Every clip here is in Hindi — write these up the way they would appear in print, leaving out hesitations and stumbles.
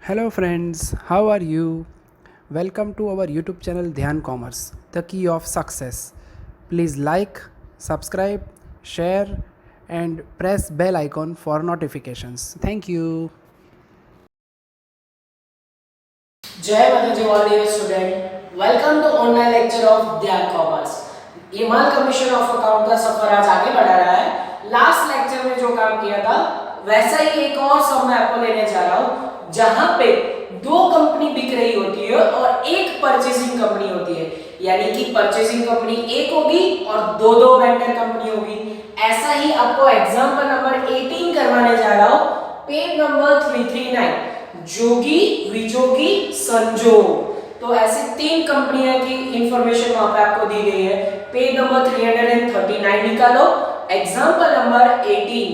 Hello friends, how are you? Welcome to our YouTube channel Dhyan Commerce, the key of success. Please like, subscribe, share and press bell icon for notifications. Thank you. जय माताजी all dear student, welcome to online lecture of Dhyan commerce. ईमान कमीशन ऑफ अकाउंट का सफर आज आगे बढ़ा रहा है। लास्ट लेक्चर में जो काम किया था वैसा ही एक और सब मैं आपको लेने जा रहा हूं, जहां पे दो कंपनी बिक रही होती है और एक परचेसिंग कंपनी होती है, यानी कि परचेसिंग कंपनी एक होगी और दो दो वेंडर कंपनी होगी। ऐसा ही आपको एग्जांपल नंबर 18 करवाने जा रहा हूं, पेज नंबर 339, जोगी, विजोगी, संजोग। तो ऐसे तीन कंपनियां की इंफॉर्मेशन वहां पे आपको दी गई है। पेज नंबर 339 निकालो, एग्जांपल नंबर 18,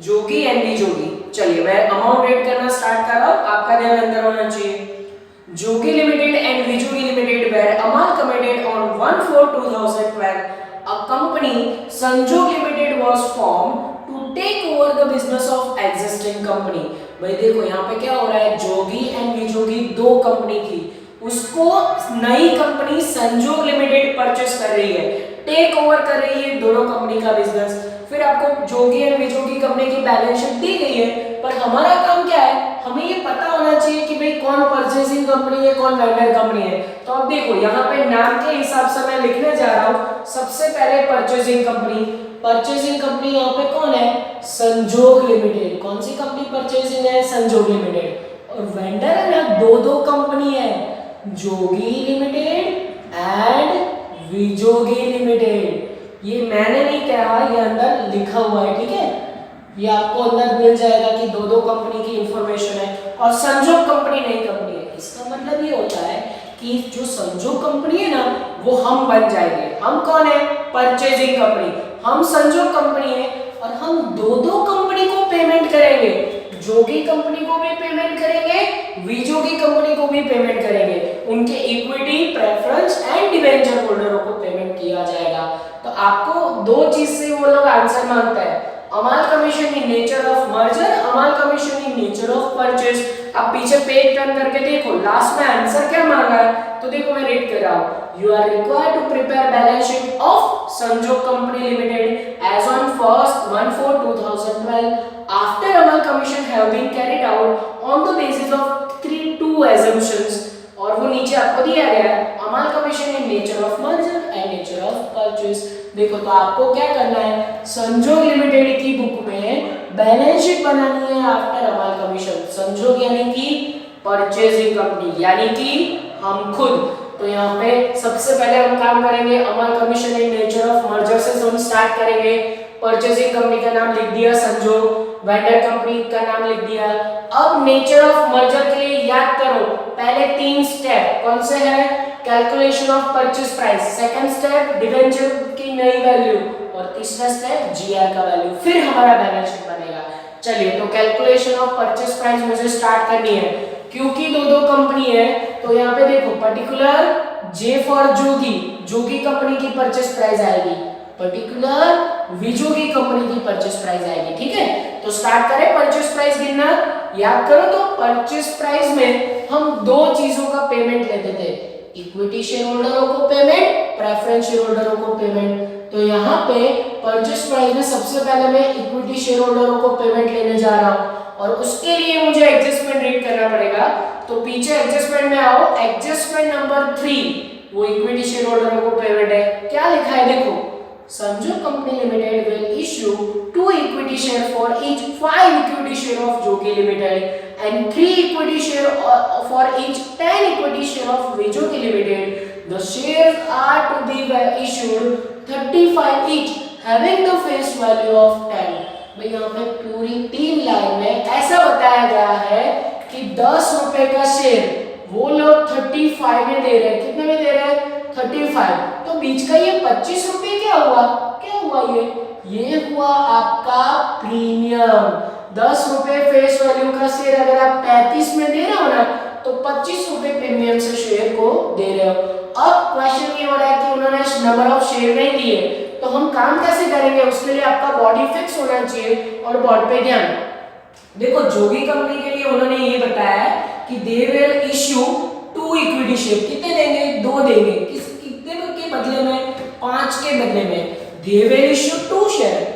जोगी एंड विजोगी। चलिए मैं अमाउंट ऐड करना स्टार्ट कर रहा हूं, आपका ध्यान अंदर होना चाहिए। Jogi limited and Vijogi limited were amalgamated on 1/4/2012. A company Sanjog Limited was formed to take over the business of existing company. भाई देखो यहाँ पे क्या हो रहा है, जोगी एंड विजोगी दो कंपनी थी, उसको नई कंपनी संजोग लिमिटेड परचेस कर रही है, टेक ओवर कर रही है दोनों कंपनी का बिजनेस। फिर आपको जोगी एंड विजोगी कंपनी की बैलेंस शीट दी गई है, पर हमारा काम क्या है, हमें ये पता होना चाहिए कि भाई कौन परचेसिंग कंपनी है, कौन वेंडर कंपनी है। तो अब देखो यहाँ पे नाम के हिसाब से मैं लिखने जा रहा हूँ। सबसे पहले परचेसिंग कंपनी, परचेसिंग कंपनी यहाँ पे कौन है, संजोग लिमिटेड। कौन सी कंपनी परचेसिंग है, संजोग लिमिटेड। और वेंडर है ना, दो दो कंपनी है, जोगी लिमिटेड एंड विजोगी लिमिटेड। ये मैंने नहीं कहा, ये अंदर लिखा हुआ है, ठीक है। ये आपको अंदर मिल जाएगा कि दो दो कंपनी की इंफॉर्मेशन है और संजोग कंपनी नई कंपनी है। इसका मतलब ये होता है कि जो संजोग कंपनी है ना, वो हम बन जाएंगे। हम कौन है, परचेजिंग कंपनी, हम संजोग कंपनी है और हम दो दो कंपनी को पेमेंट करेंगे। जोगी कंपनी को भी पेमेंट करेंगे, विजोगी कंपनी को भी पेमेंट करेंगे। उनके इक्विटी, प्रेफरेंस एंड डिबेंचर होल्डरों को पेमेंट किया जाएगा। तो आपको दो चीज से वो लोग आंसर मांगता है, amalgamation in nature of merger, amalgamation in nature of purchase. अब पीछे पेज टर्न करके देखो, लास्ट में आंसर क्या मांगा है, तो देखो मैं रीड कर रहा हूं। You are required to prepare balance sheet of Sanjog Company Limited as on 1/4/2012 after amalgamation have been carried out on the basis of two assumptions। और वो नीचे आपको दिया गया है, amalgamation in nature of merger and nature of purchase। देखो तो आपको क्या करना है, संजोग लिमिटेड की बुक में बैलेंस शीट बनानी है आफ्टर अमालगमेशन। संजोग यानी कि परचेजिंग कंपनी, यानी कि हम खुद। तो यहाँ पे सबसे पहले हम काम करेंगे amalgamation in nature of merger से हम स्टार्ट करेंगे। परचेजिंग कंपनी का नाम लिख दिया संजोग, वेंडर कंपनी का नाम लिख दिया। अब नेचर ऑफ मर्जर के लिए याद करो, पहले तीन स्टेप कौन से हैं, calculation of purchase price, second step debenture की नई वैल्यू और तीसरा स्टेप जीआर का वैल्यू, फिर हमारा बैलेंस शीट बनेगा। चलिए तो कैलकुलेशन ऑफ परचेज प्राइस मुझे स्टार्ट करनी है, क्योंकि दो दो कंपनी है। तो यहाँ पे देखो particular J for Jogi, Jogi company की परचेज प्राइस आएगी, पर्टिकुलर विजोगी कंपनी की परचेज प्राइस आएगी, ठीक है। तो स्टार्ट करें परचेज प्राइस गिनना। याद करो तो परचेज प्राइस में हम दो चीजों का पेमेंट लेते थे, इक्विटी शेयर होल्डरों को पेमेंट, प्रेफरेंस शेयर होल्डरों को पेमेंट। तो यहाँ पे परचेज प्राइस में सबसे पहले मैं इक्विटी शेयर होल्डरों को पेमेंट लेने जा रहा हूँ और उसके लिए मुझे एडजस्टमेंट रीड करना पड़ेगा। तो पीछे एडजस्टमेंट में आओ, एडजस्टमेंट नंबर 3 वो इक्विटी शेयर होल्डरों को पेमेंट है। क्या लिखा है देखो, Sanjog company limited will issue 2 equity share for each 5 equity share of Jogi limited and 3 equity share for each 10 equity share of Vijogi limited. The shares are to be issued 35 each having the face value of 10। भाई यहाँ पे पूरी 3 लाइन में ऐसा बताया गया है कि 10 रुपए का शेयर वो लोग 35 में दे रहे हैं। कितने में दे रहे हैं, 35। तो बीच का ये 25 रुपए क्या हुआ, क्या हुआ, ये हुआ आपका प्रीमियम। 10 रुपए फेस वैल्यू का शेयर अगर आप 35 में दे रहे हो ना, तो 25 रुपए प्रीमियम से शेयर को दे रहे हो। अब क्वेश्चन ये हो रहा है कि उन्होंने नंबर ऑफ शेयर नहीं दिए, तो हम काम कैसे करेंगे, उसके लिए आपका बॉडी फिक्स होना चाहिए और बोर्ड पे ध्यान। देखो जोगी कंपनी के लिए उन्होंने ये बताया है कि they will issue 2 equity share. कितने देंगे? 2 देंगे। कितने के बदले में? 5 के बदले में। They will issue 2 share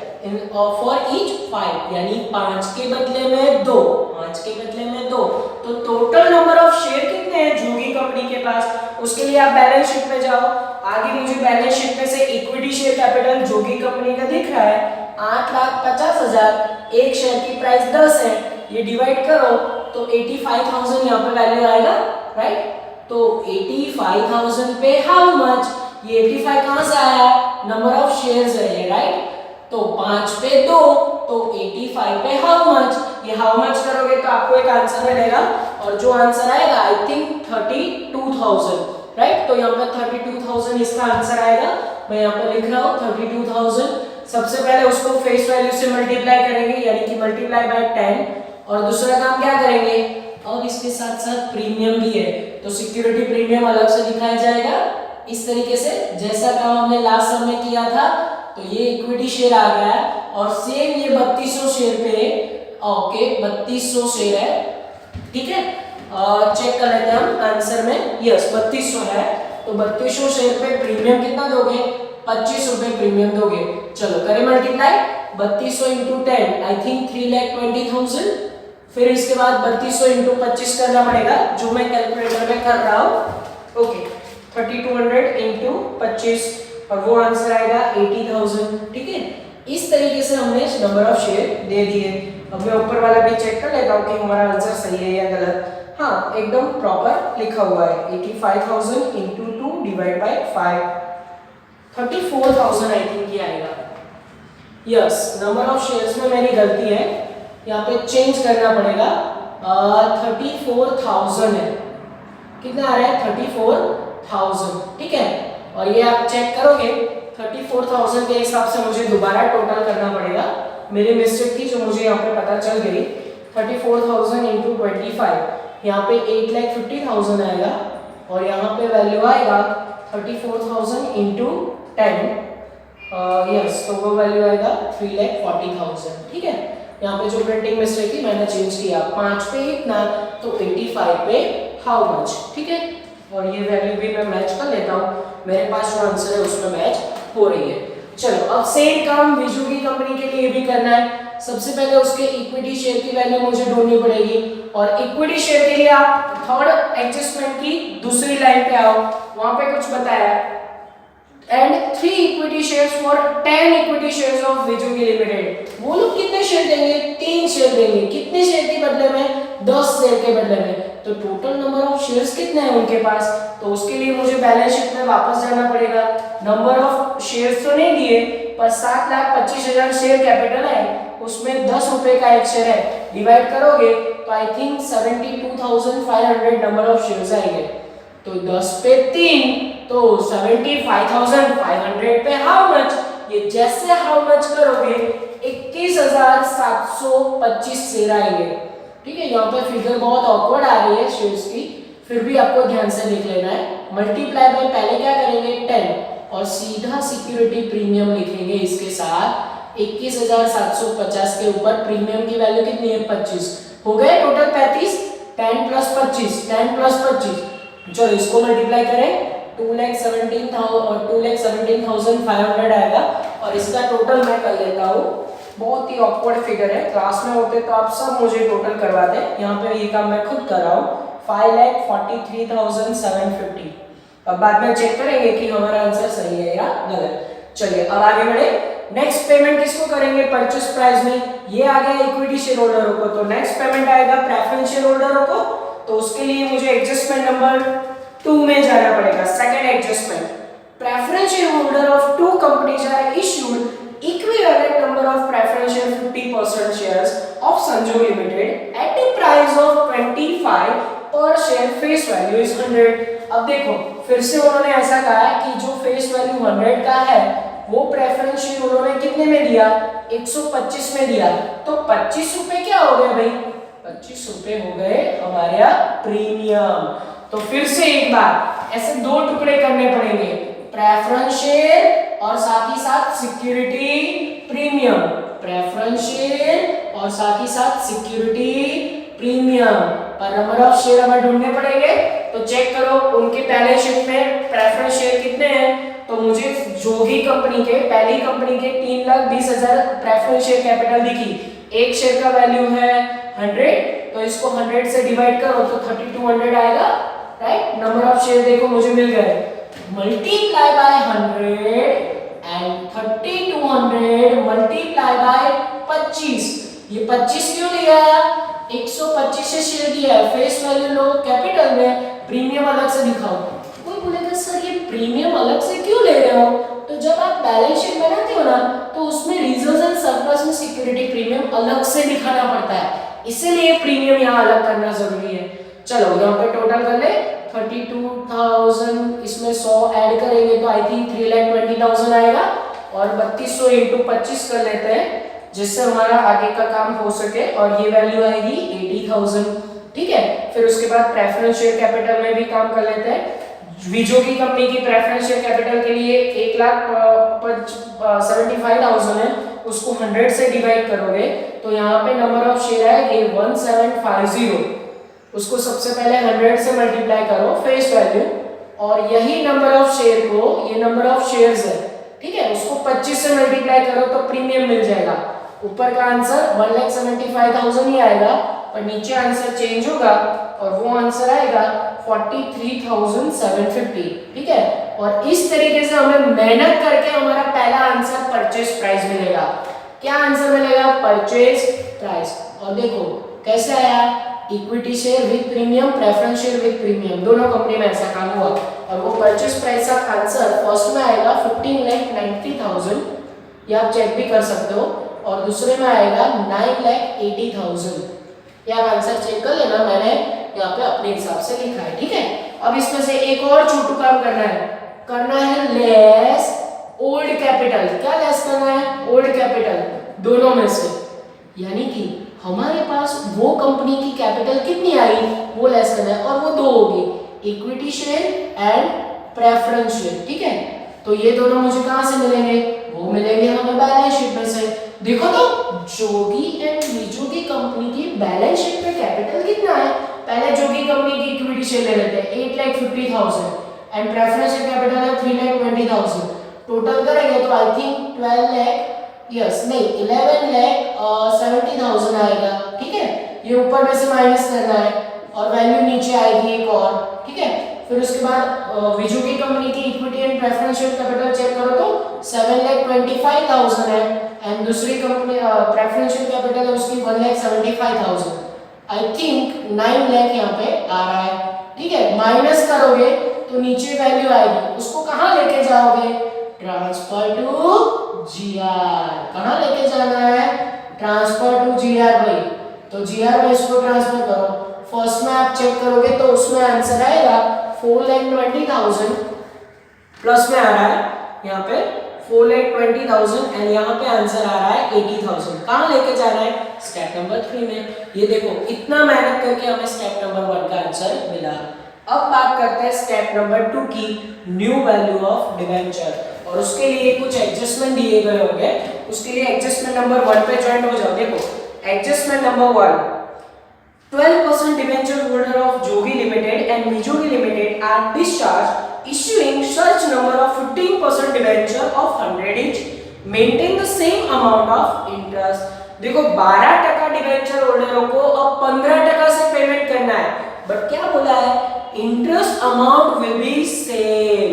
for each 5, यानी 5 के बदले में 2, 5 के बदले में 2। तो टोटल नंबर ऑफ शेयर कितने हैं जोगी कंपनी के पास? उसके लिए आप बैलेंस शीट में जाओ। आगे मुझे बैलेंस शीट में से इक्विटी शेयर कैपिटल जोगी कंपनी का दिख रहा है 8,50,000। एक शेयर की प्राइस 10 है, ये डिवाइड करो तो 85,000 यहाँ पे वैल्यू आएगा, राइट? तो 85,000 पे हाउ मच? ये 85 कहां से आया? नंबर ऑफ शेयर्स है ये, राइट? तो 5 पे 2, तो 85 पे हाउ मच? ये हाउ मच करोगे तो आपको एक आंसर मिलेगा, और जो आंसर आएगा आई थिंक 32,000, राइट? तो यहाँ पे 32,000 इसका आंसर आएगा। मैं यहाँ पे लिख रहा हूँ 32,000। सबसे पहले उसको फेस वैल्यू से मल्टीप्लाई करेंगे, यानी कि मल्टीप्लाई बाय 10। और दूसरा काम क्या करेंगे? और इसके साथ साथ प्रीमियम भी है, तो सिक्योरिटी प्रीमियम अलग से दिखाया जाएगा इस तरीके से, जैसा काम हमने लास्ट सब में किया था। तो ये इक्विटी शेयर आ गया है, और सेम ये 3200 शेयर पे, ओके 3200 शेयर है, ठीक है? चेक कर लेते हैं हम आंसर में। यस 3200 है, तो 3200 शेयर पे प्रीमियम कितना दोगे? 25 रुपए प्रीमियम दोगे। चलो करें मल्टीप्लाई, 3200 इंटू 10 आई थिंक 3,20,000। फिर इसके बाद 3200 इंटू 25 करना पड़ेगा, जो मैं कैलकुलेटर में कर रहा हूँ। ओके 3200 इंटू 25, और वो आंसर आएगा 80,000, ठीक है? इस तरीके से हमने नंबर ऑफ शेयर दे दिए। अब मैं ऊपर वाला भी चेक कर लेता हूँ कि हमारा आंसर सही है या गलत। हाँ एकदम प्रॉपर लिखा हुआ है। 85,000 into 2 divide by 5, 34,000 I think ये आएगा। यस नंबर ऑफ शेयर्स में मेरी गलती है, यहाँ पे चेंज करना पड़ेगा। 34,000 है, कितना आ रहा है? 34,000, ठीक है? और ये आप चेक करोगे 34,000 के हिसाब से मुझे दोबारा टोटल करना पड़ेगा। मेरी मिस्टेक थी जो मुझे यहाँ पे पता चल गई। 34,000 इंटू 25, यहाँ पे 8,50,000 आएगा, और यहाँ पे वैल्यू आएगा 34,000 इंटू 10। यस तो वो वैल्यू आएगा 3,40,000, ठीक है? यहाँ पे जो प्रिंटिंग मिस्टेक थी मैंने चेंज किया। 5 पे इतना, तो 85 पे हाउ मच, ठीक है? और ये वैल्यू भी मैं मैच कर लेता हूँ, मेरे पास जो आंसर है उसमें मैच हो रही है। चलो अब सेम काम विजुगी कंपनी के लिए भी करना है। सबसे पहले उसके इक्विटी शेयर की वैल्यू मुझे ढूंढनी पड़ेगी, और इक्विटी शेयर के लिए आप थर्ड एडजस्टमेंट की दूसरी लाइन पे आओ, वहां पे कुछ बताया है। And 3 equity shares for 10 equity shares of Vijugi limited. वो लोग कितने शेयर देंगे? 3 शेयर देंगे। कितने शेयर के बदले में? 10 शेयर के बदले में। तो टोटल नंबर ऑफ शेयर्स कितने हैं उनके पास? तो उसके लिए मुझे बैलेंस शीट में वापस जाना पड़ेगा। नंबर ऑफ शेयर्स तो नहीं दिए, पर 7,25,000 शेयर कैपिटल है, उसमें 10 रुपए का एक शेयर है। डिवाइड करोगे तो I think 72,500 number of shares आएंगे। तो 10 पे 3, तो 75,500 पे हाउ मच? ये जैसे हाउ मच करोगे 21,725 शेयर आएंगे, ठीक है? यहाँ पे फिगर बहुत ऑकवर्ड आ रही है शेयर्स की, फिर भी आपको ध्यान से लिख लेना है। मल्टीप्लाई बाय पहले क्या करेंगे? 10, और सीधा सिक्योरिटी प्रीमियम लिखेंगे इसके साथ। 21,750 के ऊपर प्रीमियम की वैल्यू कितनी है? 25 हो गए, टोटल 35। 10 प्लस 25, 10 प्लस 25, चलो इसको मल्टीप्लाई करें, 2,17,500 आएगा। और इसका टोटल मैं कर लेता हूँ, बहुत ही ऑकवर्ड फिगर है, क्लास में होते तो आप सब मुझे टोटल करवाते, यहाँ पे ये काम मैं खुद कर रहा हूँ। 5,43,750। अब बाद में चेक करेंगे कि हमारा आंसर सही है या गलत। चलिए अब आगे बढ़े। नेक्स्ट पेमेंट किसको करेंगे? परचेस प्राइस में। ये आ गया इक्विटी शेयर होल्डरों को, तो नेक्स्ट पेमेंट आएगा प्रेफरेंस शेयर होल्डरों को। तो उसके लिए मुझे एडजस्टमेंट नंबर 2 में जाना पड़ेगा। Second adjustment, preference share holder of 2 companies are issued equivalent number of preference share 50% shares of Sanjog Limited at the price of 25 per share, face value is 100। अब देखो फिर से उन्होंने ऐसा कहा है कि जो फेस वैल्यू 100 का है वो प्रेफरेंस शेयर उन्होंने कितने में दिया? 125 में दिया। तो 25 रुपए क्या हो गए भाई? 25 रुपए हो गए हमारे प्रीमियम। तो फिर से एक बार ऐसे 2 टुकड़े करने पड़ेंगे, प्रेफरेंस शेयर और साथ ही साथ सिक्योरिटी प्रीमियम। प्रेफरेंस शेयर और साथ ही साथ सिक्योरिटी प्रीमियम। पर नंबर ऑफ शेयर हमें ढूंढने पड़ेंगे। तो चेक करो उनके बैलेंस शीट में प्रेफरेंस शेयर कितने हैं। तो मुझे जोगी कंपनी के, पहली कंपनी के 3,20,000 प्रेफरेंस शेयर कैपिटल दिखी। एक शेयर का वैल्यू है 100, तो इसको 100 से डिवाइड करो तो 3200 आएगा, राइट। नंबर ऑफ शेयर देखो मुझे मिल गए, multiply by 100 and 3200 multiply by 25। ये 25 क्यों लिया? 125 से शेयर दिया है, फेस वैल्यू लो, कैपिटल में, प्रीमियम अलग से दिखाओ। कोई बोलेगा सर ये प्रीमियम अलग से क्यों ले रहे हो? तो जब आप बैलेंस शीट बनाते हो ना तो उसमें रिजर्व्स एंड सरप्लस में सिक्योरिटी प्रीमियम अलग से दिखाना पड़ता है, इसीलिए प्रीमियम यहाँ अलग करना जरूरी है। चलो यहाँ पे टोटल कर ले 32,000, इसमें 100 ऐड करेंगे तो आई थिंक 3,20,000 आएगा, और 3200 इंटू 25 कर लेते हैं जिससे हमारा आगे का काम हो सके, और ये वैल्यू आएगी 80,000, ठीक है। फिर उसके बाद प्रेफरेंस शेयर कैपिटल में भी काम कर लेते हैं। विजोगी कंपनी की प्रेफरेंस शेयर कैपिटल के लिए 1,75,000 है, उसको 100 से डिवाइड करोगे तो यहाँ पे नंबर ऑफ शेयर है 1750, उसको सबसे पहले 100 से मल्टीप्लाई करो फेस वैल्यू, और यही नंबर ऑफ शेयर को, ये नंबर ऑफ शेयर्स है, ठीक है, उसको 25 से मल्टीप्लाई करो तो प्रीमियम मिल जाएगा। ऊपर का आंसर 1,75,000 ही आएगा, पर नीचे आंसर चेंज होगा और वो आंसर आएगा 43,750, ठीक है। और इस तरीके से हमें मेहनत करके हमारा पहला आंसर परचेज प्राइस मिलेगा। क्या आंसर मिलेगा? Purchase price. और देखो कैसे आया, equity share with premium, preference share with premium, दोनों कंपनी में ऐसा काम हुआ, और वो परचेज प्राइस का आंसर फर्स्ट में आएगा 15,90,000, ये आप चेक भी कर सकते हो, और दूसरे में आएगा 9,80,000। ये आप आंसर चेक कर लेना, मैंने यहाँ पे अपने हिसाब से लिखा है, ठीक है। अब इसमें से एक और छोटू काम करना है लेस ओल्ड कैपिटल। क्या लेस करना है? ओल्ड कैपिटल, दोनों में से, यानी कि हमारे पास वो कंपनी की कैपिटल कितनी आई वो लेस करना है, और वो दो होगी, equity share and preference share, ठीक है। तो ये दोनों मुझे कहां से मिलेंगे? वो मिलेंगे हमें बैलेंस शीट में से। देखो तो जोगी एंड विजोगी कंपनी की बैलेंस शीट में कैपिटल कितना है? पहले जोगी कंपनी की इक्विटी शेयर ले लेते हैं 8,50,000 एंड प्रेफरेंस शेयर कैपिटल है 3,20,000, टोटल करेंगे तो आई थिंक 11,70,000 आएगा, ठीक है। ये ऊपर में से माइनस करना है और वैल्यू नीचे आएगी एक और, ठीक है। फिर उसके बाद विजोगी कंपनी की equity and preference share capital check करो तो 7,25,000 है, एंड दूसरी कंपनी प्रेफरेंस शेयर कैपिटल है उसकी 1,75,000, आई थिंक 9 लाख यहाँ पे आ रहा है, ठीक है। माइनस करोगे तो नीचे वैल्यू आएगी, उसको कहाँ लेके जाओगे? Transfer to GR. कहाँ लेके जाना है? ट्रांसफर टू जीआर भाई, तो जीआर में इसको ट्रांसफर करो। फर्स्ट में आप चेक करोगे तो उसमें आंसर आएगा 4,20,000, प्लस में आ रहा है यहाँ पे 4,20,000 एंड यहाँ पे आंसर आ रहा है 80,000। कहाँ लेके जाना है? स्टेप नंबर 3 में। ये देखो इतना मेहनत करके हमें स्टेप नंबर 1 का आंसर मिला। अब बात करते हैं स्टेप नंबर 2 की, न्यू वैल्यू ऑफ डिबेंचर, और उसके लिए कुछ एडजस्टमेंट दिए गए होंगे। उसके लिए एडजस्टमेंट नंबर 1 पे ज्वाइन हो जाओ। देखो adjustment number 1, 12% debenture holder of Jogi Limited and Mijogi Limited are discharged issuing such number of 15% debenture of 100 each, maintain the same amount of interest। देखो 12% डिबेंचर होल्डरों को अब 15% से पेमेंट करना है, बट क्या बोला है? Interest amount will be same,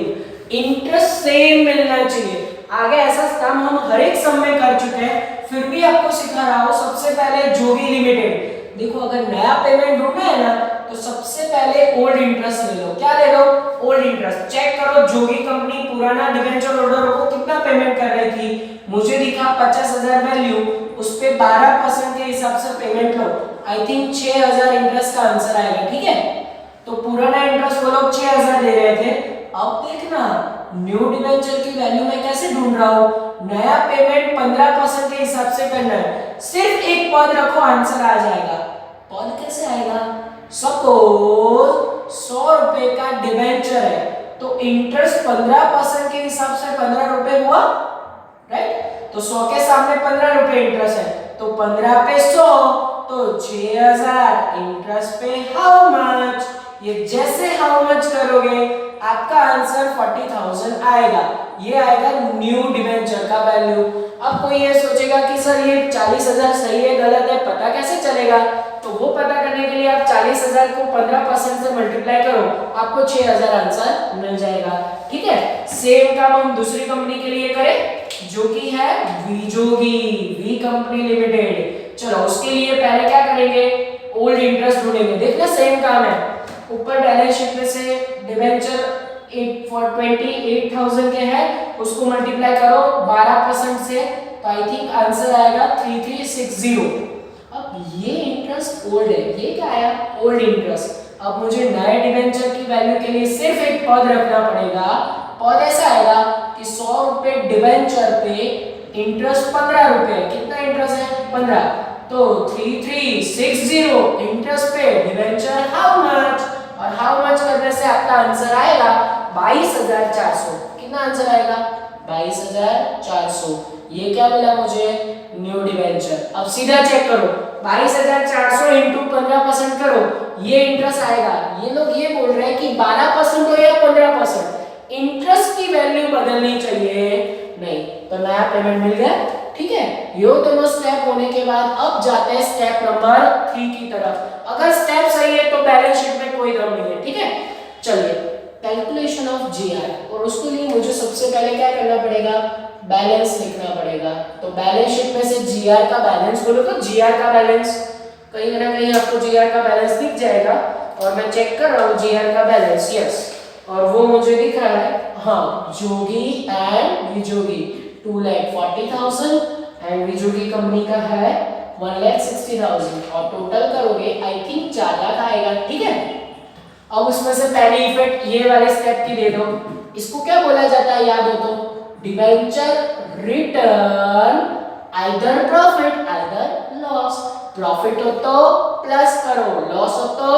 interest same मिलना चाहिए। आगे ऐसा काम हम हर एक सम में कर चुके हैं, फिर भी आपको सिखा रहा हूं। सबसे पहले जोगी लिमिटेड, देखो अगर नया पेमेंट ढूंढना है ना तो सबसे पहले ओल्ड इंटरेस्ट ले लो। क्या ले लो? Old interest. चेक करो जोगी कंपनी पुराना डिबेंचर होल्डर को कितना पेमेंट कर रही थी, मुझे दिखा 50,000 वैल्यू, उस पे 12% के हिसाब से payment low, I think 6,000 interest का आंसर आएगा, ठीक है। तो पुराना इंटरेस्ट वो लोग 6,000 ले रहे थे। अब देखना न्यू डिबेंचर की वैल्यू मैं कैसे ढूंढ रहा हूं? नया पेमेंट 15% के हिसाब से करना है, सिर्फ एक पद रखो आंसर आ जाएगा। पद कैसे आएगा? सपोज 100 रुपए का डिबेंचर है तो इंटरेस्ट 15% के हिसाब से 15 रुपए हुआ, राइट। तो 100 के सामने 15 रुपए इंटरेस्ट है तो 15 पे 100, तो तो 6000 इंटरेस्ट पे हाउ मच, ये जैसे हाउ मच करोगे आपका आंसर 40,000 आएगा। ये आएगा न्यू डिबेंचर का वैल्यू। अब कोई ये सोचेगा कि सर ये 40,000 सही है गलत है पता कैसे चलेगा, तो वो पता करने के लिए आप 40,000 को 15% से मल्टीप्लाई करो, आपको 6000 आंसर मिल जाएगा। ठीक है, सेम काम हम दूसरी कंपनी के लिए करें जो कि है वीजोगी, वी कंपनी लिमिटेड। चलो उसके लिए पहले क्या करेंगे, ओल्ड इंटरेस्ट ढूंढेंगे। देखना सेम काम है, ऊपर बैलेंस शीट में से डिबेंचर 28,000 के है, उसको मल्टीप्लाई करो 12% से, तो आई थिंक आंसर आएगा 3360। अब ये इंटरेस्ट ओल्ड है, ये क्या आया ओल्ड इंटरेस्ट। अब मुझे नए डिबेंचर की वैल्यू के लिए सिर्फ एक पद रखना पड़ेगा। पद ऐसा आएगा कि 100 रुपए डिबेंचर पे इंटरेस्ट 15 रुपए, कितना इंटरेस्ट है 15, तो 3360 इंटरेस्ट पे डिबेंचर हाउ मच, और हाउ मच करने से आपका आंसर आएगा 22,400। कितना आंसर आएगा 22,400। ये क्या मिला मुझे न्यू डिबेंचर। अब सीधा चेक करो 22,400 इंटू 15% करो, ये इंटरेस्ट आएगा। ये लोग ये बोल रहे हैं कि 12% हो या 15%, इंटरेस्ट की वैल्यू बदलनी चाहिए नहीं, तो नया पेमेंट मिल गया। ठीक है, ये दोनों स्टेप होने के बाद अब जाते हैं स्टेप नंबर 3 की तरफ। अगर स्टेप सही है तो बैलेंस शीट में कोई दम नहीं है। ठीक है, चलिए कैलकुलेशन ऑफ जीआर, और उसके लिए मुझे सबसे पहले क्या करना पड़ेगा, बैलेंस लिखना पड़ेगा। तो बैलेंस शीट में से जीआर का बैलेंस बोलो तो जीआर का बैलेंस कहीं ना कहीं आपको जीआर का बैलेंस दिख जाएगा, और मैं चेक कर रहा हूँ जीआर का बैलेंस, यस, और वो मुझे दिख रहा है, हाँ, जोगी एंड विजोगी 2,40,000 एंड विजोगी कंपनी का है 1,60,000, और टोटल करोगे आई थिंक 4 लाख आएगा। ठीक है, अब उसमें से पहली इफेक्ट ये वाले स्टेप की दे दो, इसको क्या बोला जाता है याद हो तो, debenture return either profit either loss. Profit हो तो प्लस करो, लॉस हो तो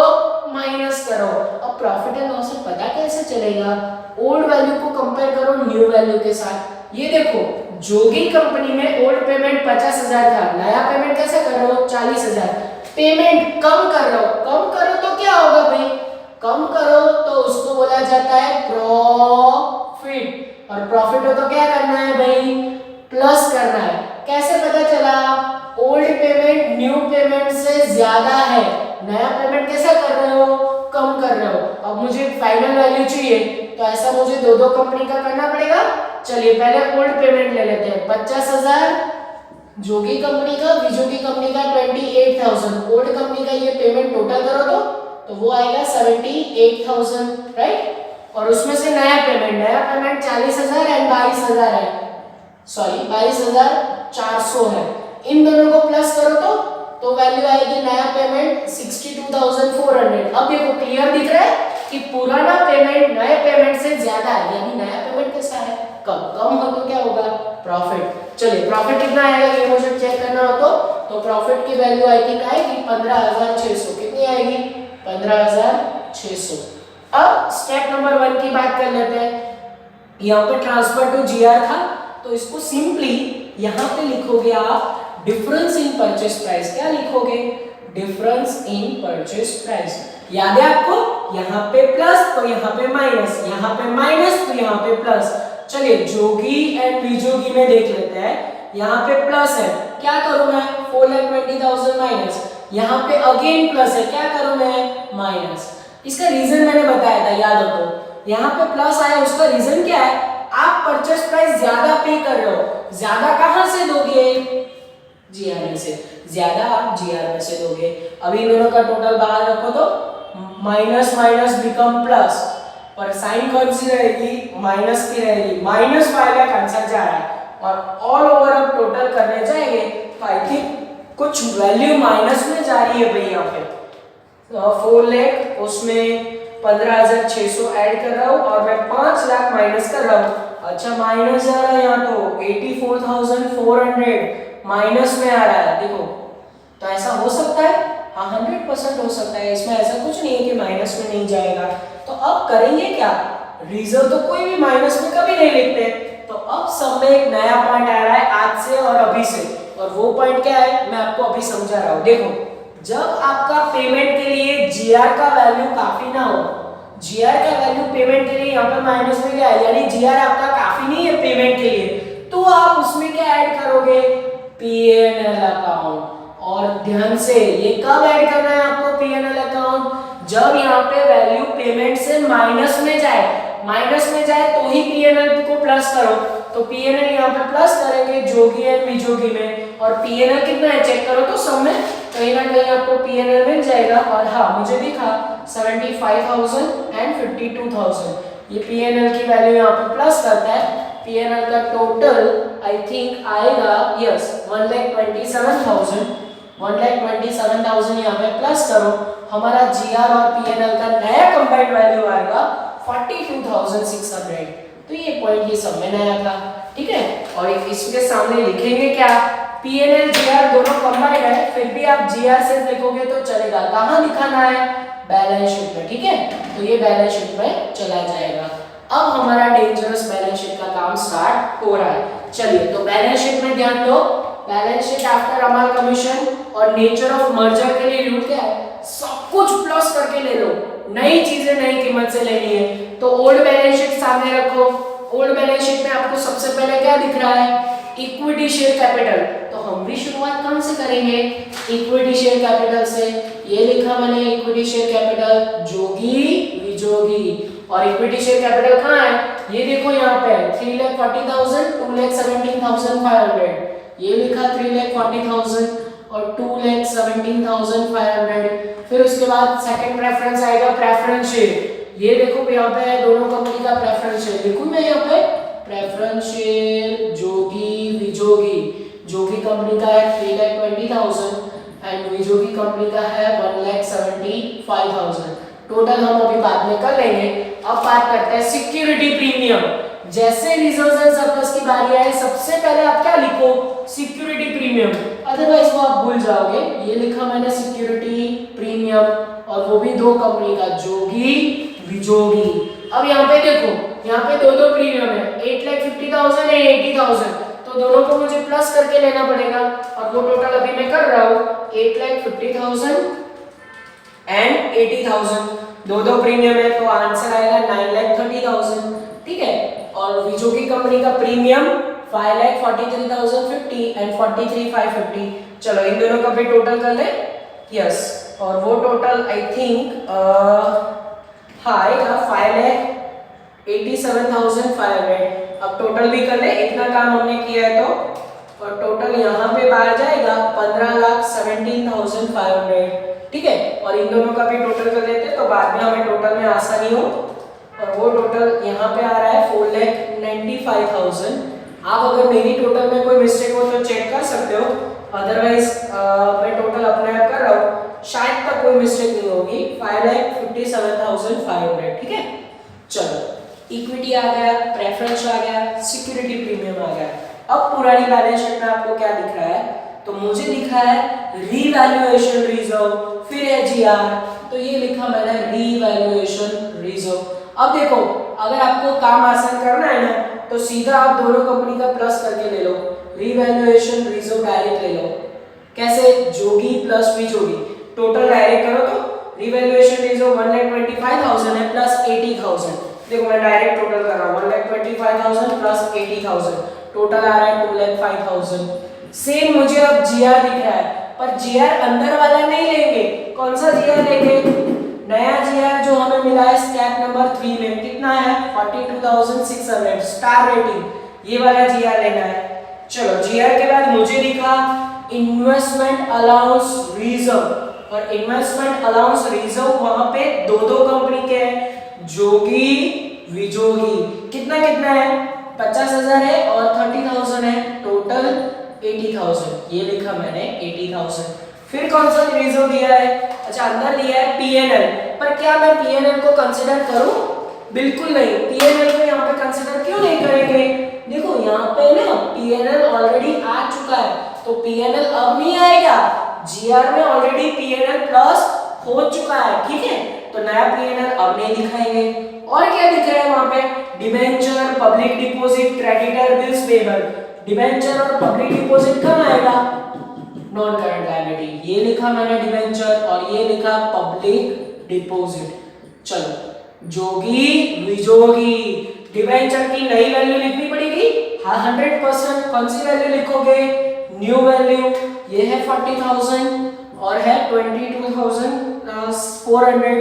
माइनस करो। अब प्रॉफिट एंड लॉस पता कैसे चलेगा, ओल्ड वैल्यू को कंपेयर करो न्यू वैल्यू के साथ। ये देखो जोगी कंपनी में ओल्ड पेमेंट 50,000 था, नया पेमेंट कैसे कर रहे हो 40,000, पेमेंट कम कर रहे हो। कम करो तो क्या होगा भाई, कम करो तो उसको बोला जाता है प्रॉफिट, और प्रॉफिट हो तो क्या करना है भाई, प्लस करना है। कैसे पता चला, ओल्ड पेमेंट न्यू पेमेंट से ज्यादा है, नया पेमेंट कैसा कर रहे हो, कम कर रहे हो। अब मुझे फाइनल वैल्यू चाहिए, तो ऐसा मुझे दो कंपनी का करना पड़ेगा। चलिए पहले ओल्ड पेमेंट ले लेते हैं, 50,000 जोगी कंपनी का, विजोगी कंपनी का 28,000, ओल्ड कंपनी का ये पेमेंट टोटल करो तो वो आएगा 78,000, राइट। और उसमें से नया पेमेंट 40,000 एंड 22,000 है, सॉरी 22,400 है। इन दोनों को प्लस करो तो वैल्यू आएगी नया पेमेंट 62,400। अब देखो क्लियर दिख रहा है कि पुराना पेमेंट नए पेमेंट से ज्यादा है, यानी नया पेमेंट कैसा है कम हो तो क्या होगा प्रॉफिट। चलिए प्रॉफिट कितना आएगा ये मुझे चेक करना हो तो प्रॉफिट की वैल्यू आई थिंक आएगी 15,600। कितनी आएगी 15,600। अब स्टेप नंबर 1 की बात कर लेते हैं। यहाँ पे ट्रांसफर टू जीआर था, तो इसको सिंपली यहाँ पे लिखोगे आप डिफरेंस इन परचेज प्राइस। क्या लिखोगे, डिफरेंस इन परचेज प्राइस। याद है आपको, यहाँ पे प्लस तो यहाँ पे माइनस, यहाँ पे माइनस तो यहाँ पे प्लस। चलिए जोगी एंड विजोगी में देख लेते हैं। यहाँ पे प्लस है, क्या करूं मैं 4,20,000 माइनस, यहाँ पे अगेन प्लस है, क्या करूं मैं माइनस। इसका रीजन मैंने बताया था याद हो तो, यहाँ पे प्लस आया उसका रीजन क्या है, आप परचेज प्राइस ज्यादा पे कर रहे हो। ज्यादा कहां से दोगे, जीआर में से, ज्यादा आप जीआर में से दोगे। अभी इन दोनों का टोटल बाहर रखो तो माइनस माइनस बिकम प्लस, पर साइन कौन सी रहेगी, माइनस की रहेगी। -5 लाख आंसर जा रहा है, और ऑल ओवर अब टोटल करने जाएंगे तो आई थिंक कुछ वैल्यू माइनस में जा रही है भाई। यहाँ पे 4 लाख उसमें 15,600 ऐड कर रहा हूँ, और मैं 5 लाख माइनस कर रहा हूँ। अच्छा माइनस जा रहा है यहाँ तो 84,400 माइनस में आ रहा है, देखो। तो ऐसा हो सकता है, हाँ 100% हो सकता है, इसमें ऐसा कुछ नहीं है कि माइनस में नहीं जाएगा। तो अब करेंगे क्या, रिजल्ट तो कोई भी माइनस में कभी नहीं लिखते। तो अब सब में एक नया पॉइंट आ रहा है आज से और अभी से, और वो पॉइंट क्या है मैं आपको अभी समझा रहा हूँ। देखो जब आपका पेमेंट के लिए जीआर का वैल्यू काफी ना हो, जीआर का वैल्यू पेमेंट के लिए यहाँ पर माइनस में क्या है, यानी जीआर आपका काफी नहीं है पेमेंट के लिए, तो आप उसमें क्या ऐड करोगे, पीएनएल अकाउंट। और ध्यान से ये कब ऐड करना है आपको पीएनएल अकाउंट, जब यहाँ पे वैल्यू पेमेंट से माइनस में जाए, माइनस में जाए तो ही पीएनएल को प्लस करो। तो पीएनएल यहाँ पे प्लस करेंगे जोगी एंड विजोगी में, और पीएनएल कितना है चेक करो तो सब में कहीं ना कहीं आपको पीएनएल मिल जाएगा। और हाँ मुझे दिखा 75,000 एंड 52,000, ये पीएनएल की वैल्यू यहाँ पे प्लस करता है। पीएनएल का टोटल आई थिंक आएगा यस 1,27,000, 1,27,000 यहाँ पे प्लस करो, हमारा जीआर और पीएनएल का नया कंबाइंड वैल्यू आएगा 42,600। तो ये पॉइंट ये सब में नया था, ठीक है। और इसके सामने लिखेंगे क्या, पीएनएल जीआर दोनों कंबाइंड है, फिर भी आप जीआर सिर्फ लिखोगे तो चलेगा, कहाँ लिखाना है, बैलेंस शीट में, ठीक है। तो ये बैलेंस शीट में चला जाएगा। अब हमारा डेंजरस बैलेंस शीट का काम स्टार्ट हो रहा है। चलिए तो बैलेंस शीट में ध्यान दो, बैलेंस शीट आफ्टर अमाल कमीशन और नेचर ऑफ मर्जर के लिए रूल क्या है, सब कुछ प्लस करके ले लो, नई चीजें नई कीमत से लेनी है। तो ओल्ड बैलेंस शीट सामने रखो, ओल्ड बैलेंस शीट में आपको सबसे पहले क्या दिख रहा है, इक्विटी शेयर कैपिटल। तो हम भी शुरुआत कहां से करेंगे, इक्विटी शेयर कैपिटल से। ये लिखा मैंने इक्विटी शेयर कैपिटल जोगी विजोगी, और इक्विटी शेयर कैपिटल कहां है, ये देखो यहाँ पे 3,40,000, 2,17,500, ये लिखा 3,40,000 और 2,17,500। फिर उसके बाद सेकंड प्रेफरेंस आएगा प्रेफरेंस शेयर, ये देखो यहाँ पे है दोनों कंपनी का प्रेफरेंस शेयर, लिखूं मैं यहाँ पे प्रेफरेंस शेयर जोगी विजोगी, जोगी कंपनी का है 3,20,000 एंड विजोगी कंपनी का है 1,75,000। टोटल हम अभी बाद में कर लेंगे। अब बात करते हैं सिक्योरिटी प्रीमियम। जैसे रिजर्व्स एंड सरप्लस की बारी आए, सबसे पहले आप क्या लिखो, सिक्योरिटी प्रीमियम, अदरवाइज वो आप भूल जाओगे। ये लिखा मैंने सिक्योरिटी प्रीमियम, और वो भी दो कंपनी का जोगी विजोगी। अब यहाँ पे देखो, यहाँ पे दो प्रीमियम है, 8,50,000 एंड 80,000, तो दोनों को मुझे प्लस करके लेना पड़ेगा, और वो टोटल अभी मैं कर रहा हूँ 8,50,000 एंड 80,000, दो प्रीमियम है, तो आंसर आएगा 9,30,000, ठीक है। और विजोगी कंपनी का प्रीमियम 5,43,050 एंड 43,550। चलो इन दोनों का भी टोटल कर ले, यस, और वो टोटल आई थिंक हाँ आएगा 5,87,500। अब टोटल भी कर ले, इतना काम हमने किया है तो, और टोटल यहाँ पे बाहर जाएगा 15,17,500, ठीक है। और इन दोनों का भी टोटल कर लेते तो बाद में हमें टोटल में आसानी हो। और वो टोटल यहाँ पे आ रहा है 4,95,000। आप अगर मेरी टोटल में कोई मिस्टेक हो तो चेक कर सकते हो, अदरवाइज मैं टोटल अपने आप कर रहा हूँ, शायद तक कोई मिस्टेक नहीं होगी। 5,57,500, ठीक है। चलो इक्विटी आ गया, प्रेफरेंस आ गया, सिक्योरिटी प्रीमियम आ गया। अब पुरानी बैलेंस शीट में आपको क्या दिख रहा है, तो मुझे दिखा है रीवैल्यूएशन रिजर्व, फिर है जीआर, तो ये लिखा मैंने रीवैल्यूएशन रिजर्व। अब देखो, अगर आपको काम आसान करना है ना, तो सीधा आप दोनों कंपनी का प्लस करके ले लो, रीवैल्यूएशन रिजर्व डायरेक्ट ले लो। कैसे, जोगी प्लस विजोगी, टोटल डायरेक्ट करो तो रीवैल्यूएशन रिजर्व 1,25,000 है प्लस 80,000। देखो मैं डायरेक्ट टोटल कर रहा हूँ, 1,25,000 प्लस 80,000, टोटल आ रहा है 2,05,000। सेम मुझे अब जीआर दिख रहा है, पर जीआर अंदर वाला नहीं लेंगे। कौन सा जीआर लेंगे, नया जीआर जो हमें मिला है स्टेप नंबर 3 में, कितना है 42,600 स्टार रेटिंग, ये वाला जीआर लेना है। चलो जीआर के बाद मुझे दिखा इन्वेस्टमेंट अलाउंस रिजर्व, और इन्वेस्टमेंट अलाउंस रिजर्व वहां पे दो कंपनी के हैं, जोगी विजोगी। कितना कितना है, 50,000 है और 30,000 है, टोटल 80,000, ये लिखा मैंने 80,000। फिर कौन सा रिजर्व दिया है, अच्छा अंदर दिया है पीएनएल, पर क्या मैं पीएनएल को कंसीडर करूं, बिल्कुल नहीं। पीएनएल को यहाँ पे कंसीडर क्यों नहीं करेंगे, देखो यहाँ पे ना पीएनएल ऑलरेडी आ चुका है, तो पीएनएल अब नहीं आएगा, जीआर में ऑलरेडी पीएनएल प्लस हो चुका है, ठीक है, तो नया पीएनएल अब नहीं दिखाएंगे। और क्या दिख रहा है वहां पे, debenture, public deposit, creditor, bills payable. Debenture और पब्लिक डिपॉजिट कब आएगा, नॉन करंट लायबिलिटी। ये लिखा मैंने डिवेंचर और ये लिखा पब्लिक डिपॉजिट। चलो जोगी विजोगी, डिवेंचर की नई वैल्यू लिखनी पड़ेगी। हाँ 100%। कौन सी वैल्यू लिखोगे? New value. ये है 40,000 और है 22,400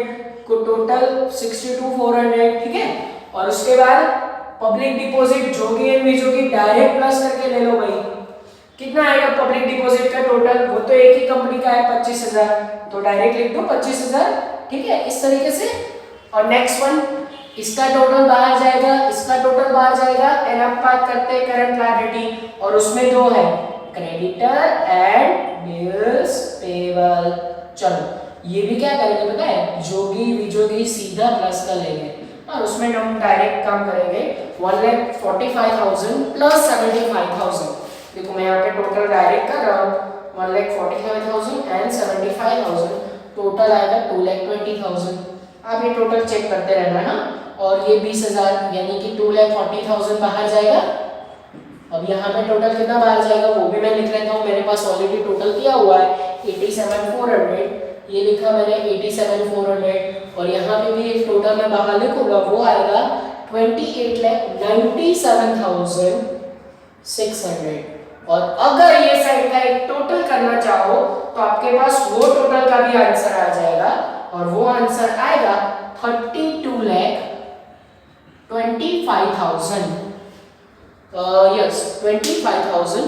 को टोटल 62,400। ठीक है। और उसके बाद public deposit Jogi and Vijogi direct plus करके ले लो भाई। कितना आएगा पब्लिक डिपॉजिट का टोटल? वो तो एक ही कंपनी का है 25,000, तो डायरेक्ट लिख दो 25,000। ठीक है, इस तरीके से। और नेक्स्ट वन, इसका टोटल बाहर जाएगा, इसका टोटल बाहर जाएगा, एंड अब बात करते हैं करंट लायबिलिटी, और उसमें दो है क्रेडिटर एंड बिल्स पेबल। चलो ये भी क्या करेंगे पता है? जोगी विजोगी सीधा प्लस का लेंगे और उसमें हम डायरेक्ट काम करेंगे 1,45,000 प्लस 75,000। देखो मैं यहाँ पे टोटल डायरेक्ट कर रहा हूँ 1,45,000 एंड 75,000, टोटल आएगा 2,20,000। आप ये टोटल चेक करते रहना है ना। और ये 20,000 यानी कि 2,40,000 बाहर जाएगा। अब यहाँ पे टोटल कितना बाहर जाएगा वो भी मैं लिख लेता हूँ, मेरे पास ऑलरेडी टोटल किया हुआ है 87,400। ये लिखा मैंने 87,400 और यहाँ पे भी एक टोटल मैं बाहर लिखूंगा, वो आएगा 28,97,600। और अगर ये साइड का एक टोटल करना चाहो तो आपके पास वो टोटल का भी आंसर आ जाएगा और वो आंसर आएगा 32,25,000। यस 25,500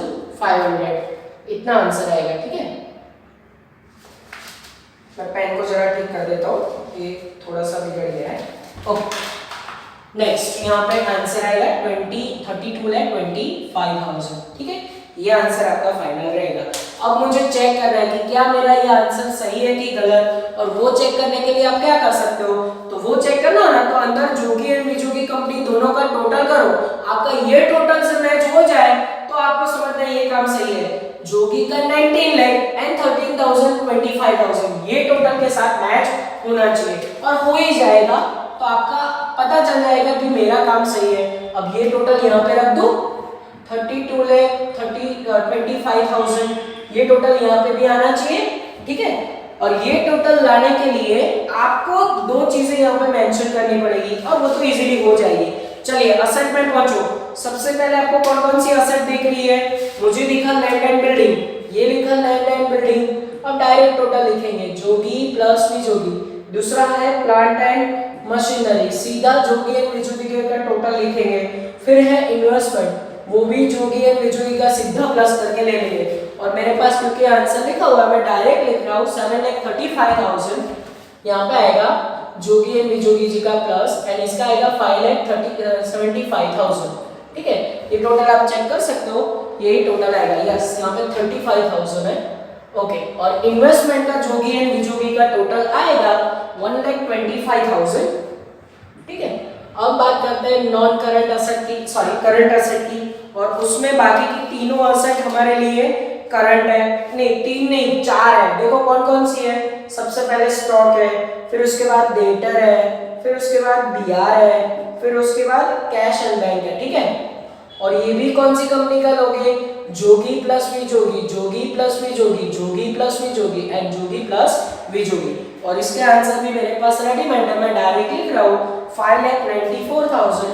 इतना आंसर आएगा। ठीक है, मैं पेन को जरा ठीक कर देता हूँ, ये थोड़ा सा बिगड़ गया है। ओके नेक्स्ट, यहाँ पे आंसर आएगा 32,25,000। ठीक है, ये आंसर आपका फाइनल रहेगा। अब मुझे चेक करना है कि क्या मेरा ये आंसर सही है कि गलत, और वो चेक करने के लिए आप क्या कर सकते हो? तो वो चेक करना ना, तो अंदर जोगी एंड विजोगी कंपनी दोनों का टोटल करो, आपका ये टोटल से मैच हो जाए तो आपको समझना ये काम सही है। जोगी का 19 लाख एंड 13,025,000 ये टोटल के साथ मैच होना चाहिए, और हो ही जाएगा तो आपका पता चल जाएगा कि मेरा काम सही है। अब ये टोटल यहाँ पे रख दो 32,25,000, ये टोटल यहाँ पे भी आना चाहिए। ठीक है, और ये टोटल लाने के लिए आपको दो चीजें यहाँ पे मेंशन करनी पड़ेगी और वो तो इजीली हो जाएगी। चलिए असेट में पहुंचो। सबसे पहले आपको कौन कौन सी असेट दिख रही है? मुझे दिखा लैंड एंड बिल्डिंग, ये लिखा लैंड एंड बिल्डिंग। अब डायरेक्ट टोटल लिखेंगे जोगी प्लस विजोगी। दूसरा है प्लांट एंड मशीनरी, सीधा जोगी एंड विजोगी का टोटल लिखेंगे। फिर है इन्वेस्टमेंट, वो भी जोगी एंड विजोगी का सीधा प्लस करके ले लेंगे। और मेरे पास क्योंकि आंसर लिखा हुआ है मैं डायरेक्ट लिख रहा हूँ 7,35,000 यहाँ पे आएगा जोगी एंड विजोगी जी का प्लस, एंड इसका आएगा 5,75,000। ठीक है, ये टोटल आप चेक कर सकते हो, यही टोटल आएगा। यस यहाँ पे 35,000 है। ओके, और इन्वेस्टमेंट का जोगी एंड विजोगी का टोटल आएगा 1,25,000। ठीक है, अब बात करते हैं नॉन करंट असेट की, सॉरी करंट असेट की, और उसमें बाकी की तीनों असेट हमारे लिए करंट है। नहीं तीन नहीं, चार है। देखो कौन कौन सी है? सबसे पहले स्टॉक है, फिर उसके बाद डेटर है, फिर उसके बाद बीआर है, फिर उसके बाद कैश एंड बैंक है। ठीक है, और ये भी कौन सी कंपनी का लोगे? जोगी प्लस विजोगी, जोगी प्लस विजोगी, जोगी प्लस विजोगी एंड जोगी प्लस विजोगी। और इसके आंसर भी मेरे पास रेडीमेड है, मैं डायरेक्ट लिख रहा हूँ 5,94,000।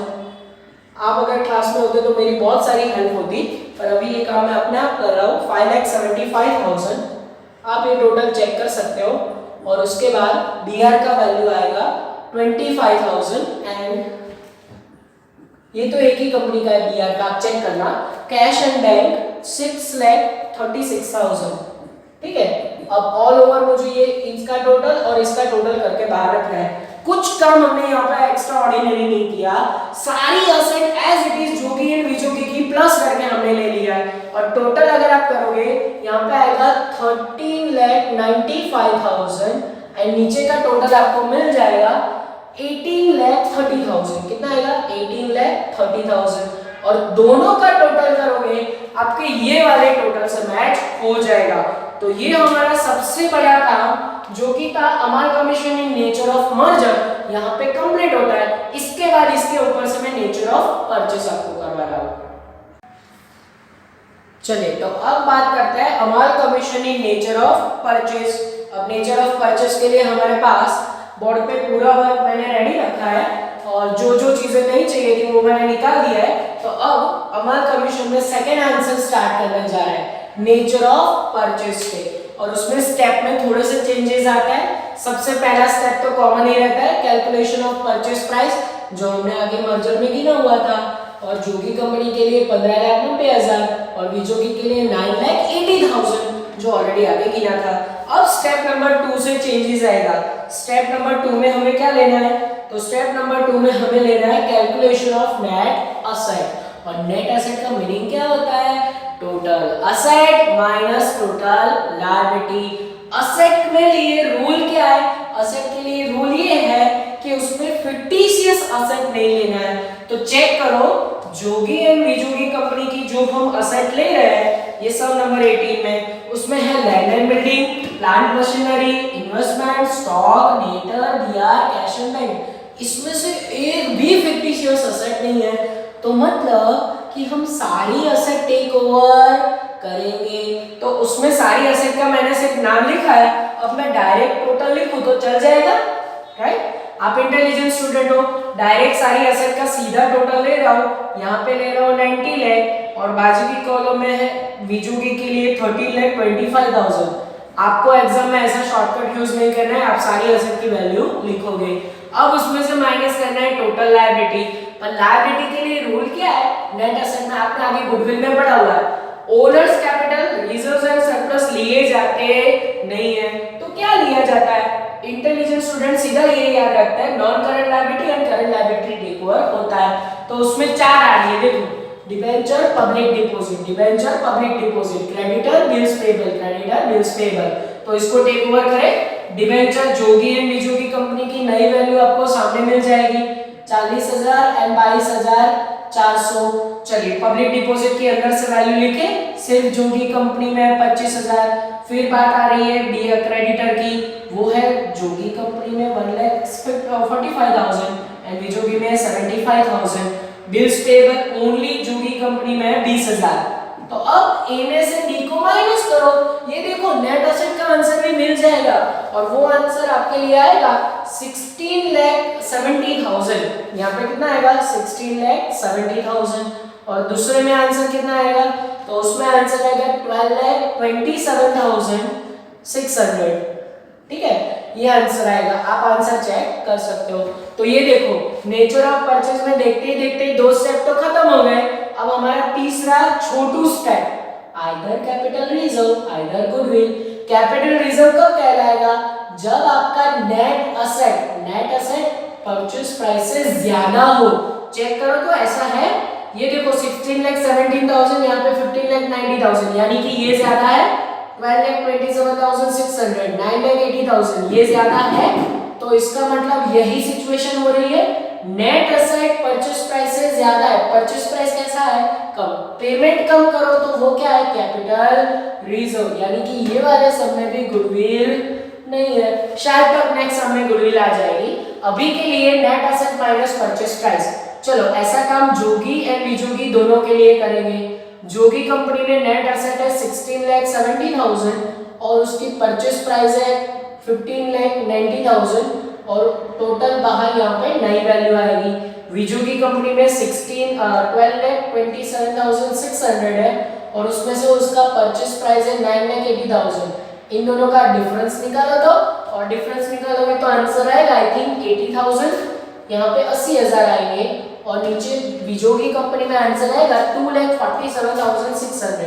आप अगर क्लास में होते तो मेरी बहुत सारी हेल्प होती, पर अभी ये काम मैं अपने आप कर रहा हूँ। 5,75,000 आप ये टोटल चेक कर सकते हो। और उसके बाद बीआर का वैल्यू आएगा 25,000 एंड ये तो एक ही कंपनी का है बीआर का, आप चेक करना। Cash and bank 6,36,000। ठीक है, अब ऑल ओवर मुझे ये इसका टोटल और इसका टोटल करके बाहर रखना है। कुछ काम हमने यहाँ पे एक्स्ट्रा ऑर्डिनरी नहीं किया, सारी असेट एज इट इज जोगी एंड विजोगी की प्लस करके हमने ले लिया है। और टोटल अगर आप करोगे यहाँ पे आएगा 13,95,000 एंड नीचे का टोटल आपको मिल जाएगा 18,30,000। कितना आएगा? 18,30,000। और दोनों का टोटल करोगे आपके ये वाले टोटल से मैच हो जाएगा। तो ये हमारा सबसे बड़ा काम जो कि था amalgamation in nature of merger यहाँ पे कंप्लीट होता है। इसके बाद इसके ऊपर से मैं नेचर ऑफ परचेस आपको करवा रहा हूँ। चलिए तो अब बात करते हैं अमाल commission in nature of purchase. अब नेचर ऑफ परचेज के लिए हमारे पास बोर्ड पे पूरा वर्क मैंने रेडी रखा है और जो जो चीजें नहीं चाहिए थी वो मैंने निकाल दिया है। तो अब अमाल कमीशन में सेकंड आंसर स्टार्ट करने जा रहे हैं नेचर ऑफ परचेज पे, और उसमें स्टेप में थोड़े से चेंजेस आता है। सबसे पहला स्टेप तो कॉमन ही रहता है, कैलकुलेशन ऑफ परचेज प्राइस, जो हमने आगे मर्जर में गिना हुआ था। और जोगी कंपनी के लिए 15,90,000 और विजोगी के लिए 9,80,000 जो ऑलरेडी आगे गिना था। अब स्टेप नंबर 2 से चेंजेस आएगा। स्टेप नंबर 2 में हमें क्या लेना है, तो स्टेप नंबर 2 में हमें लेना है कैलकुलेशन ऑफ नेट असेट। और नेट असेट का मीनिंग क्या होता है, total asset minus total liability. Asset में लिए रूल क्या है, असेट के लिए रूल ये है कि उसमें फिक्टिशियस असेट नहीं लेना है। तो चेक करो जोगी एंड विजोगी कंपनी की जो हम असेट ले रहे हैं, ये सब नंबर 18 में, उसमें है land and building, plant machinery, investment, stock, debtor, DR, cash and bank. इसमें से एक भी फिक्टिशियस असेट नहीं है। तो मतलब कि हम सारी असेट टेक ओवर करेंगे। तो उसमें सारी असेट का मैंने सिर्फ नाम लिखा है, अब मैं डायरेक्ट टोटल लिखूं तो चल जाएगा, राइट। आप इंटेलिजेंट स्टूडेंट हो, डायरेक्ट सारी असेट का सीधा टोटल ले रहा हूं। यहाँ पे ले रहा हूं 90 लाख और बाजू की कॉलम में है विजोगी के लिए 13,25,000। आपको एग्जाम में ऐसा शॉर्टकट यूज नहीं करना है, आप सारी असेट की वैल्यू लिखोगे। अब उसमें से माइनस करना है टोटल लायबिलिटी। पर लायबिलिटी के लिए रूल क्या है, नेट असेट में आपने आगे गुडविल में पढ़ा हुआ है, owners capital, reserves and surplus लिए जाते नहीं है। तो क्या लिया जाता है, इंटेलिजेंट स्टूडेंट सीधा ये याद रखता है non current liability and current liability take over होता है। तो उसमें चार आ रही है, देखो debenture, public deposit, debenture, public deposit, creditor, bills payable, creditor, bills payable. तो इसको टेक ओवर करें। डिबेंचर जोगी एंड विजोगी कंपनी की नई वैल्यू आपको सामने मिल जाएगी 40,000 एंड 22,400। चलिए पब्लिक डिपॉजिट के अंदर से वैल्यू लिखे, सिर्फ जोगी कंपनी में 25,000। फिर बात आ रही है क्रेडिटर की, वो है जोगी कंपनी में 1,45,000 एंड विजोगी में 75,000। बिल्स पेबल ओनली जोगी कंपनी में 20,000। तो अब ए में से डी को माइनस करो, ये देखो नेट असेट का आंसर भी मिल जाएगा और वो आंसर आपके लिए आएगा 16,70,000। यहाँ पे कितना आएगा 16,70,000। और दूसरे में आंसर कितना आएगा, तो उसमें आंसर आएगा 12,27,600। ठीक है, ये आंसर आएगा, आप आंसर चेक कर सकते हो। तो ये देखो नेचर ऑफ परचेज में देखते ही देखते दो स्टेप तो खत्म हो गए। अब हमारा तीसरा छोटू step, either capital reserve either goodwill. Capital reserve कब कहलाएगा, जब आपका नेट असेट परचेज प्राइस से ज्यादा हो। चेक करो तो ऐसा है, ये देखो 16,17,000, यहाँ पे 15,90,000, यानी कि ये ज्यादा है। 12,27,600, 9,80,000, ये ज्यादा है। तो इसका मतलब यही सिचुएशन हो रही है, नेट असेट परचेज प्राइस से ज्यादा है। परचेज प्राइस कैसा है, कम, पेमेंट कम करो तो वो क्या है, कैपिटल रिजर्व, यानी कि ये वाले सब में भी गुडविल नहीं है। शायद तक नेक्स्ट सब में गुडविल आ जाएगी। अभी के लिए net asset minus purchase price. चलो ऐसा काम जोगी एंड विजोगी दोनों के लिए करेंगे। जोगी कंपनी में नेट असेट है 16,70,000 और उसकी परचेज प्राइस है 15,90,000 और टोटल बाहर यहाँ पे नई वैल्यू आएगी। विजोगी कंपनी में 12,27,600 है और उसमें से उसका परचेज प्राइस है 9,80,000। इन दोनों का डिफरेंस निकालो तो, और डिफरेंस निकालोगे तो आंसर आएगा आई थिंक 80,000, यहाँ पे 80,000 आएंगे। और नीचे विजोगी कंपनी में आंसर आएगा 2,47,600,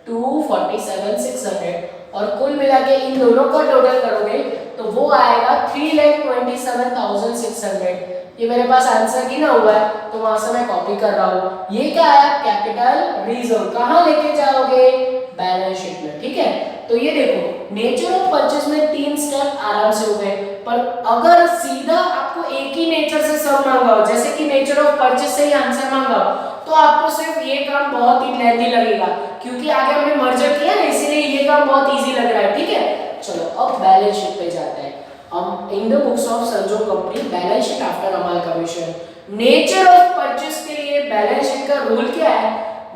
247,600। और कुल मिला के इन दोनों का टोटल करोगे तो वो आएगा 3,27,600। ये मेरे पास आंसर गिना हुआ है तो वहां से मैं कॉपी कर रहा हूँ। ये क्या आया, कैपिटल रिजर्व। कहाँ लेके जाओगे, बैलेंस शीट में। ठीक है, तो ये देखो नेचर ऑफ परचेज में 3 स्टेप आराम से हो गए। पर अगर सीधा आपको एक ही नेचर से सब मांगा हो, जैसे कि नेचर ऑफ परचेज से ही आंसर मांगा हो, तो आपको सिर्फ ये काम बहुत ही लेंथी लगेगा, क्योंकि आगे हमने मर्जर किया ना, इसीलिए ये काम बहुत इजी लग रहा है। ठीक है, चलो अब बैलेंस शीट पे जाते हैं हम। इन द बुक्स ऑफ संजो कंपनी बैलेंस शीट आफ्टर अमाल कमीशन। नेचर ऑफ परचेज के लिए बैलेंस शीट का रूल क्या है,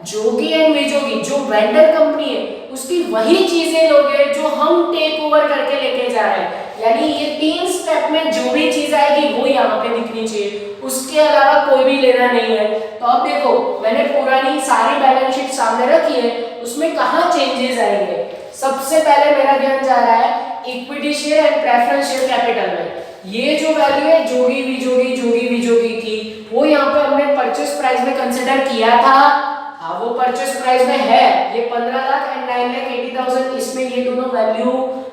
जोगी एंड विजोगी जो वेंडर कंपनी है उसकी वही चीजें लोगे जो हम टेक ओवर करके लेके जा रहे हैं। यानी ये 3 स्टेप में जो भी चीज आएगी वो यहाँ पे दिखनी चाहिए, उसके अलावा कोई भी लेना नहीं है। तो अब देखो मैंने पुरानी सारी बैलेंस शीट सामने रखी है, उसमें कहाँ चेंजेस आएंगे। सबसे पहले मेरा ध्यान जा रहा है equity share and preference share capital में। ये जो वैल्यू है जोगी विजोगी की, वो यहाँ पे हमने परचेस प्राइस में कंसीडर किया था। हाँ वो परचेस प्राइस में है, ये 15 लाख एंड 9,80,000, इसमें ये दोनों वैल्यू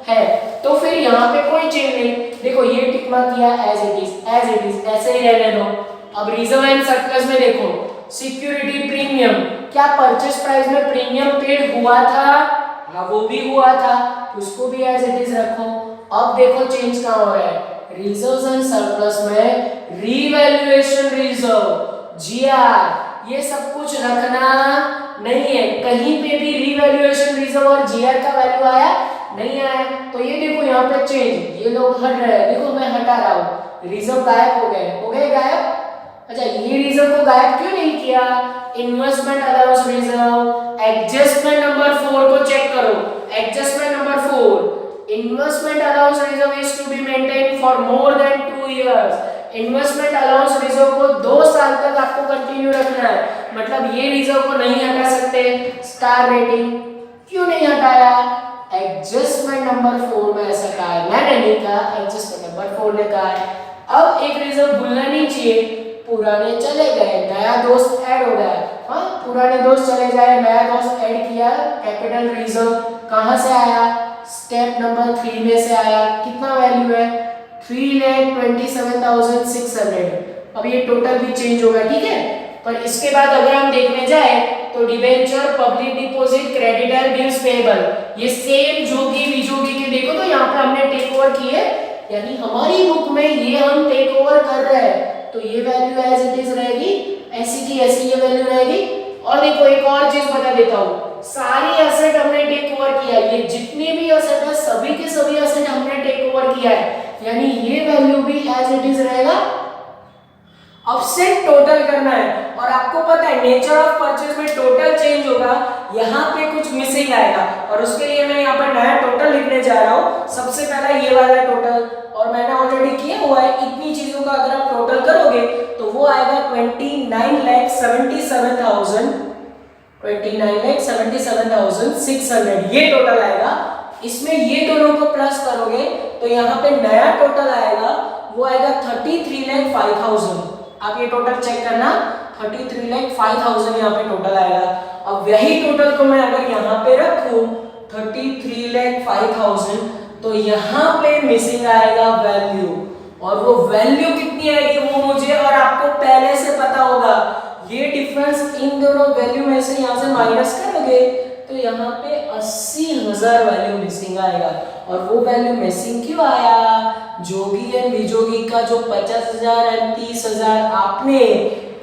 है। तो फिर यहाँ पे कोई चेंज नहीं, देखो ये टिक मार्क किया एज इट इज ऐसे ही रहने दो। अब रिजर्व एंड सरप्लस में देखो सिक्योरिटी प्रीमियम, क्या परचेस प्राइस में प्रीमियम पेड हुआ था? हाँ वो भी हुआ था, उसको भी एज इट इज रखो। अब देखो चेंज कहाँ हो रहा है, रिजर्व्स एंड सरप्लस में रीवैल्यूएशन रिजर्व जीआर, ये सब कुछ रखना नहीं है। कहीं पे भी रीवैल्यूएशन रिजर्व और जीआर का वैल्यू आया नहीं आया। तो ये देखो यहाँ पे चेंज, ये लोग हट रहे हैं, देखो मैं हटा रहा हूँ, रिजर्व गायब हो गए गायब। अच्छा ये रिजर्व को गायब क्यों नहीं किया? Investment allowance reserve, adjustment number 4 को चेक करो, adjustment number 4, investment allowance reserve is to be maintain for more than 2 years. Investment allowance reserve को 2 साल तक आपको कंटिन्यू रखना है, मतलब ये रिजर्व को नहीं हटा सकते। स्टार रेटिंग क्यों नहीं हटाया? एडजस्टमेंट नंबर 4 में ऐसा कहा है, मैंने नहीं कहा, एडजस्टमेंट नंबर 4 ने कहा है। अब एक रिजर्व भूलना नहीं चाहिए, पुराने चले गए नया दोस्त ऐड हो गया। हाँ पुराने दोस्त चले जाए नया दोस्त ऐड किया, कैपिटल रिजर्व कहाँ से आया? स्टेप नंबर 3 में से आया। कितना वैल्यू है? 3,27,600। अब ये टोटल भी चेंज होगा, ठीक है। पर इसके बाद अगर हम देखने जाए तो debenture, public deposit, creditor, bills payable, ये सेम जोगी विजोगी के देखो तो यहाँ पे हमने टेक ओवर किए, यानी हमारी बुक में ये हम टेक ओवर कर रहे हैं, तो ये वैल्यू एज इट इज रहेगी, ऐसी की ऐसी ये वैल्यू रहेगी। और देखो एक और चीज बता देता हूँ, सारी एसेट हमने टेक ओवर किया है, ये जितनी भी एसेट है सभी के सभी एसेट हमने टेक ओवर किया है, यानी ये वैल्यू भी एज इट इज रहेगा। अब सिर्फ टोटल करना है, और आपको पता है नेचर ऑफ परचेज में टोटल चेंज होगा, यहाँ पे कुछ मिसिंग आएगा, और उसके लिए मैं यहाँ पर नया टोटल लिखने जा रहा हूँ। सबसे पहला ये वाला टोटल, और मैंने ऑलरेडी किया हुआ है, इतनी चीजों का अगर आप टोटल करोगे तो वो आएगा 29,77,600, ये टोटल आएगा। इसमें ये दोनों को प्लस करोगे तो यहाँ पे नया टोटल आएगा, वो आएगा 33,05,000। आप ये टोटल चेक करना, 33,05,000 यहाँ पे टोटल आएगा। अब यही टोटल को मैं अगर यहाँ पे रखूं 33,05,000, तो यहाँ पे मिसिंग आएगा वैल्यू, और वो वैल्यू कितनी आएगी वो मुझे और आपको पहले से पता होगा। ये डिफरेंस इन दोनों वैल्यू में से यहाँ से माइनस करोगे तो यहाँ पे 80,000 वैल्यू मिसिंग आएगा। और वो वैल्यू मिसिंग क्यों आया? जोगी एंड विजोगी का जो 50,000 एंड 30,000 आपने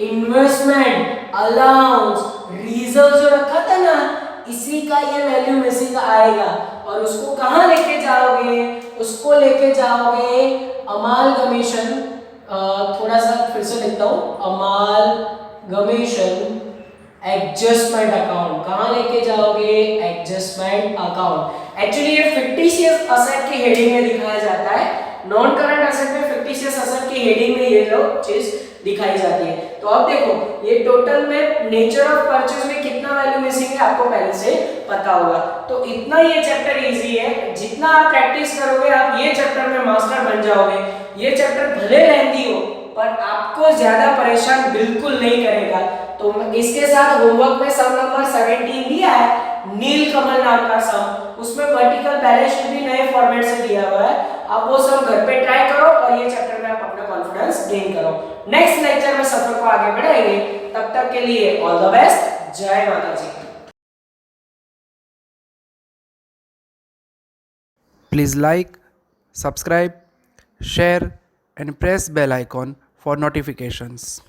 इन्वेस्टमेंट अलाउंस रिजर्व जो रखा था ना, इसी का ये वैल्यू मिसिंग आएगा। और उसको कहाँ लेके जाओगे? उसको लेके जाओगे अमालगमेशन, थोड़ा सा फिर से लिखता हूँ, अमालगमेशन एडजस्टमेंट अकाउंट। कहाँ लेके जाओगे? Adjustment account. एक्चुअली ये फिक्टिशियस असेट की हेडिंग में दिखाया जाता है, नॉन करंट असेट में फिक्टिशियस असेट की हेडिंग में ये लोग चीज दिखाई जाती है। तो अब देखो ये टोटल में नेचर ऑफ परचेज में कितना वैल्यू मिसिंग है आपको पहले से पता होगा। तो इतना ये चैप्टर इजी है, जितना आप प्रैक्टिस करोगे आप ये चैप्टर में मास्टर बन जाओगे। ये चैप्टर भले लेंथी हो पर आपको ज्यादा परेशान बिल्कुल नहीं करेगा। तो इसके साथ होमवर्क में सम नंबर 17 दिया है, नील कमल नाम का सम, उसमें वर्टिकल बैलेंस शीट भी नए फॉर्मेट से दिया हुआ है। आप वो सम घर पे ट्राई करो और ये चैप्टर में आप अपना कॉन्फिडेंस गेन करो। नेक्स्ट लेक्चर में सफर को आगे बढ़ाएंगे, तब तक के लिए ऑल द बेस्ट, जय माता जी। Please like, subscribe, share and press bell icon for notifications.